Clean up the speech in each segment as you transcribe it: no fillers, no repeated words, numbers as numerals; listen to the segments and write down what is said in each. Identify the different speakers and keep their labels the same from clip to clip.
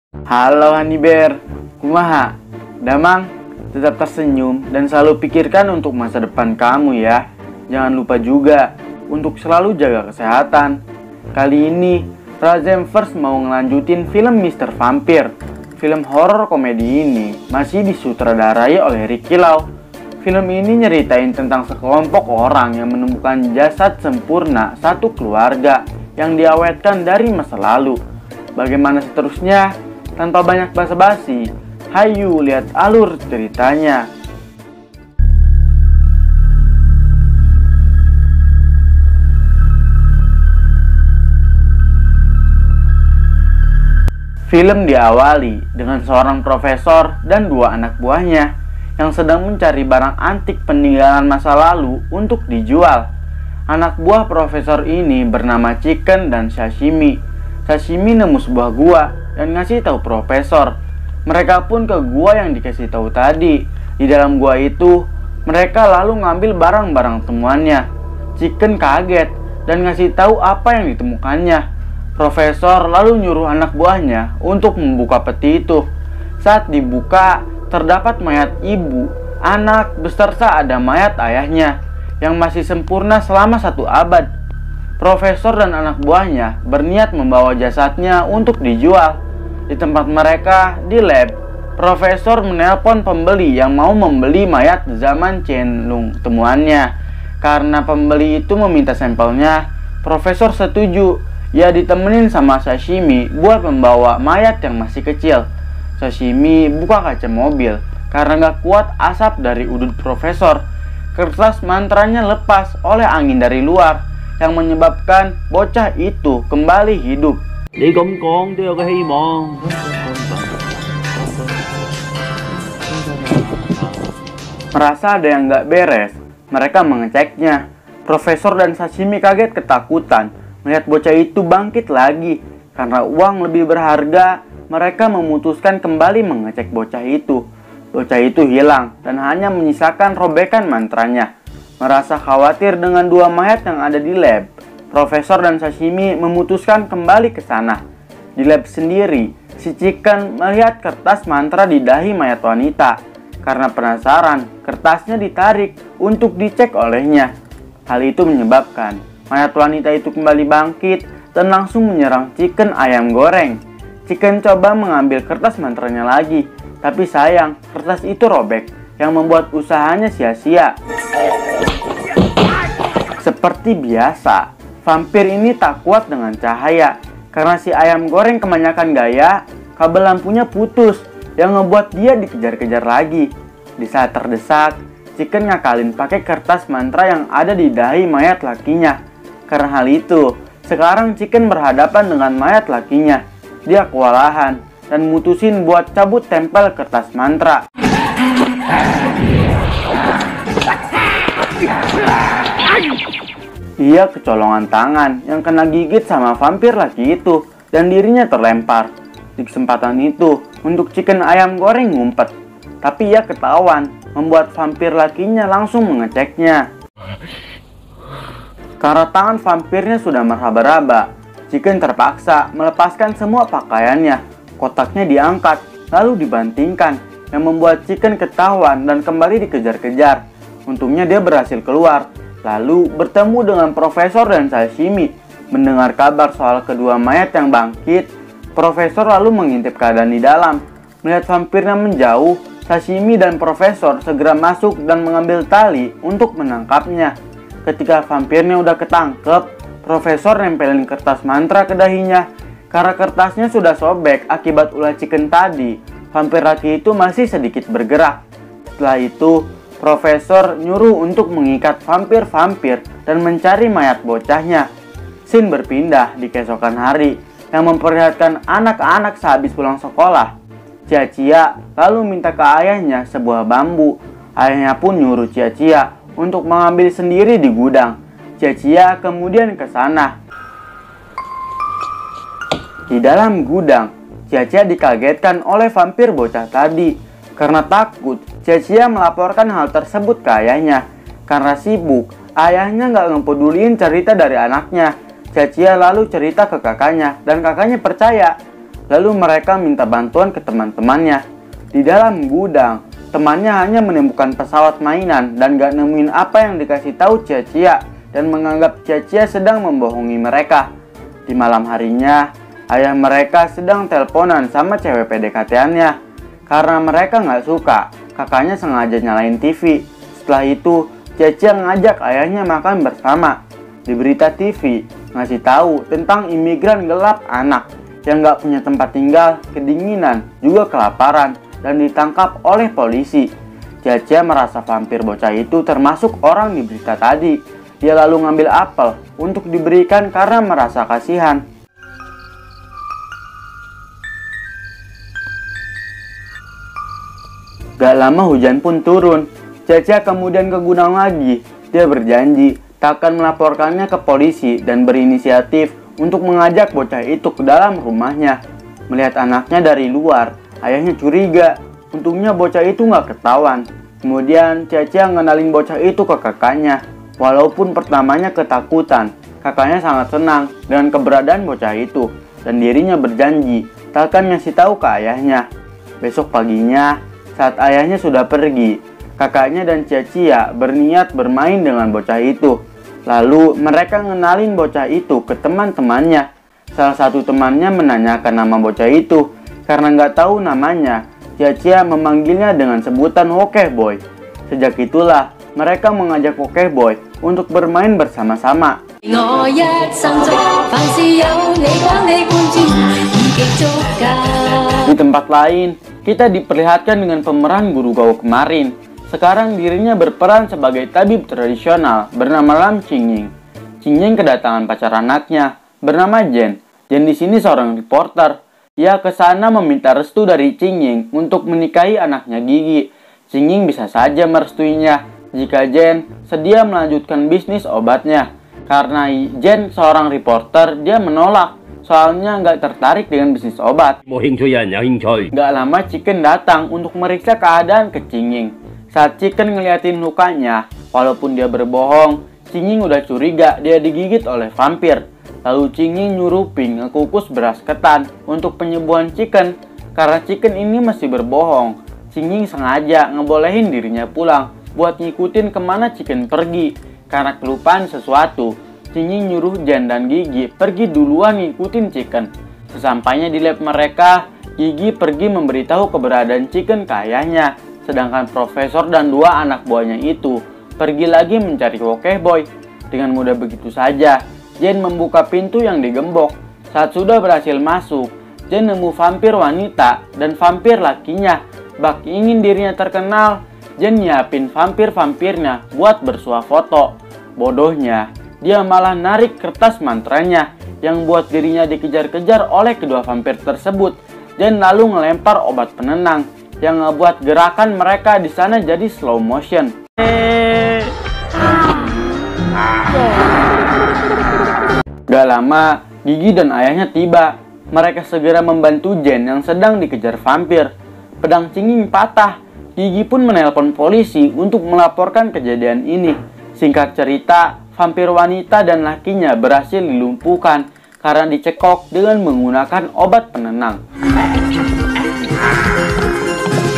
Speaker 1: Halo Honey Bear, kumaha? Damang, tetap tersenyum dan selalu pikirkan untuk masa depan kamu ya. Jangan lupa juga untuk selalu jaga kesehatan. Kali ini, Razemverse mau ngelanjutin film Mr. Vampire. Film horor komedi ini masih disutradarai oleh Ricky Lau. Film ini nyeritain tentang sekelompok orang yang menemukan jasad sempurna satu keluarga yang diawetkan dari masa lalu. Bagaimana seterusnya? Tanpa banyak basa-basi, hayu lihat alur ceritanya. Film diawali dengan seorang profesor dan dua anak buahnya yang sedang mencari barang antik peninggalan masa lalu untuk dijual. Anak buah profesor ini bernama Chicken dan Sashimi. Sashimi nemu sebuah gua dan ngasih tahu profesor. Mereka pun ke gua yang dikasih tahu tadi. Di dalam gua itu, mereka lalu ngambil barang-barang temuannya. Chicken kaget dan ngasih tahu apa yang ditemukannya. Profesor lalu nyuruh anak buahnya untuk membuka peti itu. Saat dibuka, terdapat mayat ibu, anak, beserta ada mayat ayahnya yang masih sempurna selama 1 abad. Profesor dan anak buahnya berniat membawa jasadnya untuk dijual. Di tempat mereka di lab, profesor menelpon pembeli yang mau membeli mayat zaman Qianlong temuannya. Karena pembeli itu meminta sampelnya, profesor setuju. Ia ditemenin sama Sashimi buat membawa mayat yang masih kecil. Sashimi buka kaca mobil karena gak kuat asap dari udut profesor. Kertas mantranya lepas oleh angin dari luar yang menyebabkan bocah itu kembali hidup. Merasa ada yang gak beres, mereka mengeceknya. Profesor dan Sashimi kaget ketakutan melihat bocah itu bangkit lagi. Karena uang lebih berharga, mereka memutuskan kembali mengecek bocah itu. Bocah itu hilang dan hanya menyisakan robekan mantranya. Merasa khawatir dengan 2 mayat yang ada di lab, Profesor dan Sashimi memutuskan kembali ke sana. Di lab sendiri, si Chicken melihat kertas mantra di dahi mayat wanita. Karena penasaran, kertasnya ditarik untuk dicek olehnya. Hal itu menyebabkan mayat wanita itu kembali bangkit dan langsung menyerang Chicken ayam goreng. Chicken coba mengambil kertas mantranya lagi, tapi sayang, kertas itu robek yang membuat usahanya sia-sia. Seperti biasa, vampir ini tak kuat dengan cahaya. Karena si ayam goreng kebanyakan gaya, kabel lampunya putus yang ngebuat dia dikejar-kejar lagi. Di saat terdesak, Chicken ngakalin pakai kertas mantra yang ada di dahi mayat lakinya. Karena hal itu, sekarang Chicken berhadapan dengan mayat lakinya. Dia kewalahan dan mutusin buat cabut tempel kertas mantra. Ia kecolongan tangan yang kena gigit sama vampir laki itu dan dirinya terlempar. Di kesempatan itu, untuk Chicken ayam goreng ngumpet. Tapi ia ketahuan, membuat vampir lakinya langsung mengeceknya. Karena tangan vampirnya sudah meraba-raba, Chicken terpaksa melepaskan semua pakaiannya. Kotaknya diangkat, lalu dibantingkan, yang membuat Chicken ketahuan dan kembali dikejar-kejar. Untungnya dia berhasil keluar, lalu bertemu dengan Profesor dan Sashimi. Mendengar kabar soal kedua mayat yang bangkit, Profesor lalu mengintip keadaan di dalam. Melihat vampirnya menjauh, Sashimi dan Profesor segera masuk dan mengambil tali untuk menangkapnya. Ketika vampirnya udah ketangkep, Profesor nempelin kertas mantra ke dahinya. Karena kertasnya sudah sobek akibat ulah Chicken tadi, vampir laki itu masih sedikit bergerak. Setelah itu, Profesor nyuruh untuk mengikat vampir-vampir dan mencari mayat bocahnya. Scene berpindah di keesokan hari yang memperlihatkan anak-anak sehabis pulang sekolah. Cia-Cia lalu minta ke ayahnya sebuah bambu. Ayahnya pun nyuruh Cia-Cia untuk mengambil sendiri di gudang. Cia-Cia kemudian ke sana. Di dalam gudang, Cia-Cia dikagetkan oleh vampir bocah tadi. Karena takut, Cia-Cia melaporkan hal tersebut ke ayahnya. Karena sibuk, ayahnya nggak ngepeduliin cerita dari anaknya. Cia-Cia lalu cerita ke kakaknya, dan kakaknya percaya. Lalu mereka minta bantuan ke teman-temannya. Di dalam gudang, temannya hanya menemukan pesawat mainan dan gak nemuin apa yang dikasih tahu Cia-Cia dan menganggap Cia-Cia sedang membohongi mereka. Di malam harinya, ayah mereka sedang teleponan sama cewek PDKT-annya. Karena mereka gak suka, kakaknya sengaja nyalain TV. Setelah itu, Cia-Cia ngajak ayahnya makan bersama. Di berita TV, ngasih tahu tentang imigran gelap anak yang gak punya tempat tinggal, kedinginan, juga kelaparan, dan ditangkap oleh polisi. Cia-Cia merasa vampir bocah itu termasuk orang di berita tadi. Dia lalu ngambil apel untuk diberikan karena merasa kasihan. Gak lama hujan pun turun. Cia-Cia kemudian ke gudang lagi. Dia berjanji tak akan melaporkannya ke polisi dan berinisiatif untuk mengajak bocah itu ke dalam rumahnya. Melihat anaknya dari luar, ayahnya curiga. Untungnya bocah itu gak ketahuan. Kemudian Cia-Cia ngenalin bocah itu ke kakaknya. Walaupun pertamanya ketakutan, kakaknya sangat senang dengan keberadaan bocah itu. Dan dirinya berjanji tak akan ngasih tahu ke ayahnya. Besok paginya, saat ayahnya sudah pergi, kakaknya dan Cia-Cia berniat bermain dengan bocah itu. Lalu mereka ngenalin bocah itu ke teman-temannya. Salah satu temannya menanyakan nama bocah itu. Karena nggak tahu namanya, Cia-Cia memanggilnya dengan sebutan Wokeh Boy. Sejak itulah mereka mengajak Wokeh Boy untuk bermain bersama-sama. Di tempat lain, kita diperlihatkan dengan pemeran guru Gao kemarin. Sekarang dirinya berperan sebagai tabib tradisional bernama Lam Qingying. Qingying kedatangan pacar anaknya bernama Jen. Jen di sini seorang reporter. Ia ke sana meminta restu dari Qingying untuk menikahi anaknya Gigi. Qingying bisa saja merestuinya jika Jen sedia melanjutkan bisnis obatnya. Karena Jen seorang reporter, dia menolak. Soalnya nggak tertarik dengan bisnis obat. Nggak lama Chicken datang untuk meriksa keadaan ke Qingying. Saat Chicken ngeliatin lukanya, walaupun dia berbohong, Qingying udah curiga dia digigit oleh vampir. Lalu Qingying nyuruh Pink ngekukus beras ketan untuk penyembuhan Chicken. Karena Chicken ini masih berbohong, Qingying sengaja ngebolehin dirinya pulang buat ngikutin kemana Chicken pergi. Karena kelupaan sesuatu, Qingying nyuruh Jen dan Gigi pergi duluan ngikutin Chicken. Sesampainya di lab mereka, Gigi pergi memberitahu keberadaan Chicken ke ayahnya. Sedangkan profesor dan dua anak buahnya itu pergi lagi mencari Wokeh Boy. Dengan mudah begitu saja, Jen membuka pintu yang digembok. Saat sudah berhasil masuk, Jen nemu vampir wanita dan vampir lakinya. Bak ingin dirinya terkenal, Jen nyiapin vampir-vampirnya buat bersuah foto. Bodohnya, dia malah narik kertas mantranya yang buat dirinya dikejar-kejar oleh kedua vampir tersebut. Jen lalu ngelempar obat penenang yang ngebuat gerakan mereka di sana jadi slow motion. Gak lama, Gigi dan ayahnya tiba. Mereka segera membantu Jen yang sedang dikejar vampir. Pedang Qingying patah. Gigi pun menelpon polisi untuk melaporkan kejadian ini. Singkat cerita, vampir wanita dan lakinya berhasil dilumpuhkan karena dicekok dengan menggunakan obat penenang.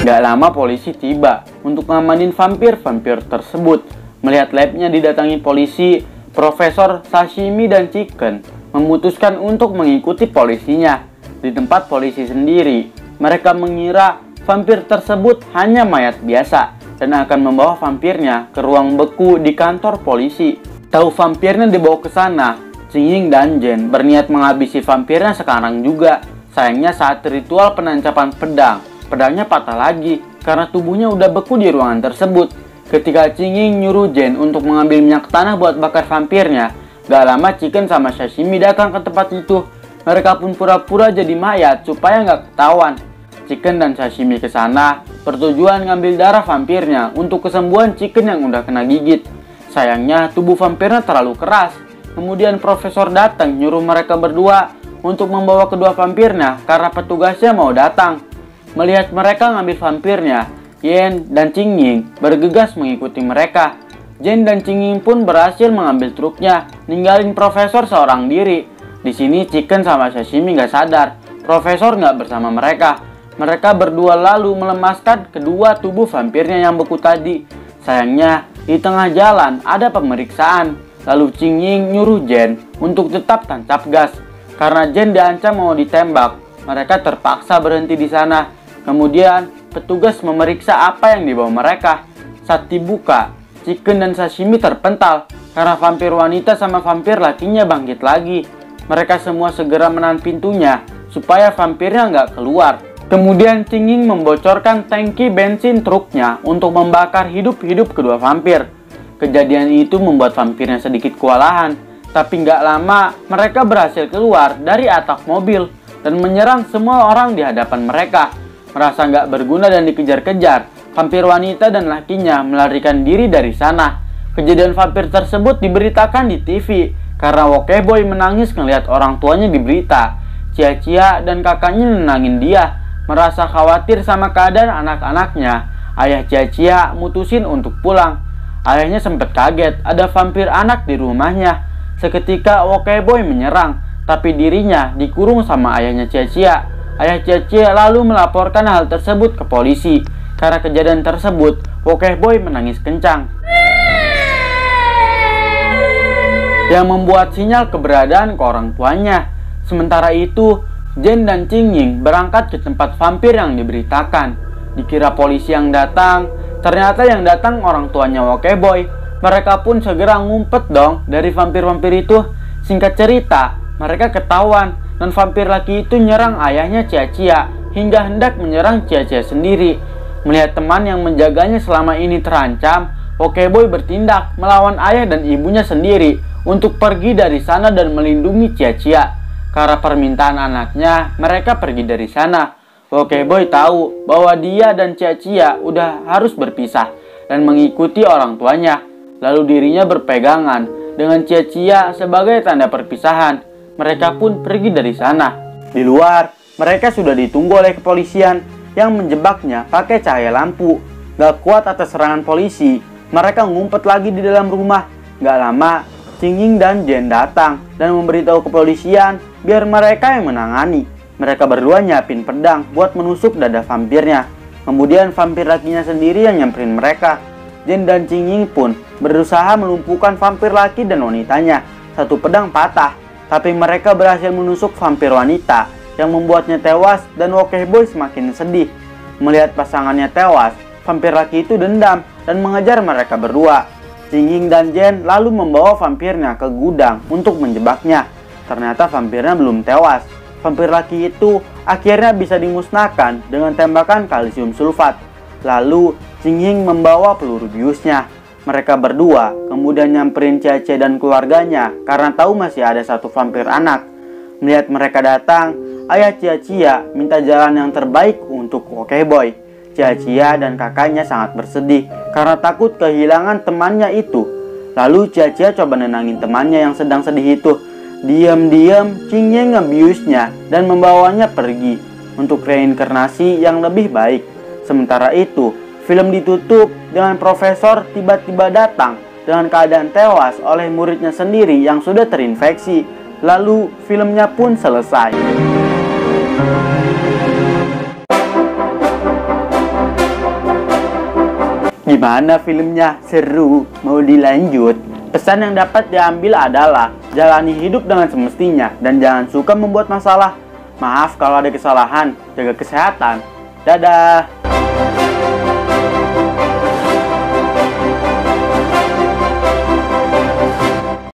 Speaker 1: Gak lama polisi tiba untuk ngamanin vampir-vampir tersebut. Melihat labnya didatangi polisi, Profesor Sashimi dan Chicken memutuskan untuk mengikuti polisinya. Di tempat polisi sendiri, mereka mengira vampir tersebut hanya mayat biasa dan akan membawa vampirnya ke ruang beku di kantor polisi. Tahu vampirnya dibawa ke sana, Qingying dan Jen berniat menghabisi vampirnya sekarang juga. Sayangnya saat ritual penancapan pedang, pedangnya patah lagi karena tubuhnya udah beku di ruangan tersebut. Ketika Qingying nyuruh Jen untuk mengambil minyak tanah buat bakar vampirnya, gak lama Chicken sama Sashimi datang ke tempat itu. Mereka pun pura-pura jadi mayat supaya gak ketahuan. Chicken dan Sashimi ke sana bertujuan ngambil darah vampirnya untuk kesembuhan Chicken yang udah kena gigit. Sayangnya tubuh vampirnya terlalu keras. Kemudian profesor datang nyuruh mereka berdua untuk membawa kedua vampirnya karena petugasnya mau datang. Melihat mereka ngambil vampirnya, Yen dan Qingying bergegas mengikuti mereka. Jen dan Qingying pun berhasil mengambil truknya, ninggalin profesor seorang diri. Di sini Chicken sama Sashimi gak sadar Profesor nggak bersama mereka. Mereka berdua lalu melemaskan kedua tubuh vampirnya yang beku tadi. Sayangnya, di tengah jalan ada pemeriksaan. Lalu Ching Ying nyuruh Jen untuk tetap tancap gas. Karena Jen diancam mau ditembak, mereka terpaksa berhenti di sana. Kemudian, petugas memeriksa apa yang dibawa mereka. Saat dibuka, chicken dan sashimi terpental karena vampir wanita sama vampir lakinya bangkit lagi. Mereka semua segera menahan pintunya supaya vampirnya nggak keluar. Kemudian Ching Ying membocorkan tangki bensin truknya untuk membakar hidup-hidup kedua vampir. Kejadian itu membuat vampirnya sedikit kewalahan, tapi nggak lama mereka berhasil keluar dari atap mobil dan menyerang semua orang di hadapan mereka. Merasa nggak berguna dan dikejar-kejar, vampir wanita dan lakinya melarikan diri dari sana. Kejadian vampir tersebut diberitakan di TV karena Wokeboy menangis melihat orang tuanya di berita. Cia-Cia dan kakaknya nenangin dia. Merasa khawatir sama keadaan anak-anaknya, ayah Cia-Cia mutusin untuk pulang. Ayahnya sempat kaget ada vampir anak di rumahnya. Seketika Wokeboy menyerang, tapi dirinya dikurung sama ayahnya Cia-Cia. Ayah Cia-Cia lalu melaporkan hal tersebut ke polisi. Karena kejadian tersebut, Wokeboy menangis kencang, yang membuat sinyal keberadaan ke orang tuanya. Sementara itu, Jen dan Ching Ying berangkat ke tempat vampir yang diberitakan. Dikira polisi yang datang, ternyata yang datang orang tuanya Wokeboy. Mereka pun segera ngumpet dong dari vampir-vampir itu. Singkat cerita, mereka ketahuan dan vampir laki itu nyerang ayahnya Cia-Cia hingga hendak menyerang Cia-Cia sendiri. Melihat teman yang menjaganya selama ini terancam, Wokeboy bertindak melawan ayah dan ibunya sendiri untuk pergi dari sana dan melindungi Cia-Cia. Karena permintaan anaknya, mereka pergi dari sana. Wokeboy tahu bahwa dia dan Cia-Cia udah harus berpisah dan mengikuti orang tuanya. Lalu dirinya berpegangan dengan Cia-Cia sebagai tanda perpisahan. Mereka pun pergi dari sana. Di luar, mereka sudah ditunggu oleh kepolisian yang menjebaknya pakai cahaya lampu. Gak kuat atas serangan polisi, mereka ngumpet lagi di dalam rumah. Gak lama, Ching Ying dan Jen datang dan memberitahu kepolisian biar mereka yang menangani. Mereka berdua nyiapin pedang buat menusuk dada vampirnya. Kemudian vampir lakinya sendiri yang nyamperin mereka. Jen dan Ching Ying pun berusaha melumpuhkan vampir laki dan wanitanya. Satu pedang patah, tapi mereka berhasil menusuk vampir wanita yang membuatnya tewas dan Wokeboy semakin sedih. Melihat pasangannya tewas, vampir laki itu dendam dan mengejar mereka berdua. Ching Ying dan Jen lalu membawa vampirnya ke gudang untuk menjebaknya. Ternyata vampirnya belum tewas. Vampir laki itu akhirnya bisa dimusnahkan dengan tembakan kalsium sulfat. Lalu Ching Ying membawa peluru biusnya. Mereka berdua kemudian nyamperin Cia-Cia dan keluarganya karena tahu masih ada satu vampir anak. Melihat mereka datang, ayah Cia-Cia minta jalan yang terbaik untuk Wokeboy. Cia-Cia dan kakaknya sangat bersedih karena takut kehilangan temannya itu. Lalu Cia-Cia coba nenangin temannya yang sedang sedih itu. Diam-diam Ching Ying ngebiusnya dan membawanya pergi untuk reinkarnasi yang lebih baik. Sementara itu, film ditutup dengan profesor tiba-tiba datang dengan keadaan tewas oleh muridnya sendiri yang sudah terinfeksi. Lalu filmnya pun selesai. Gimana filmnya? Seru? Mau dilanjut? Pesan yang dapat diambil adalah jalani hidup dengan semestinya dan jangan suka membuat masalah. Maaf kalau ada kesalahan, jaga kesehatan. Dadah.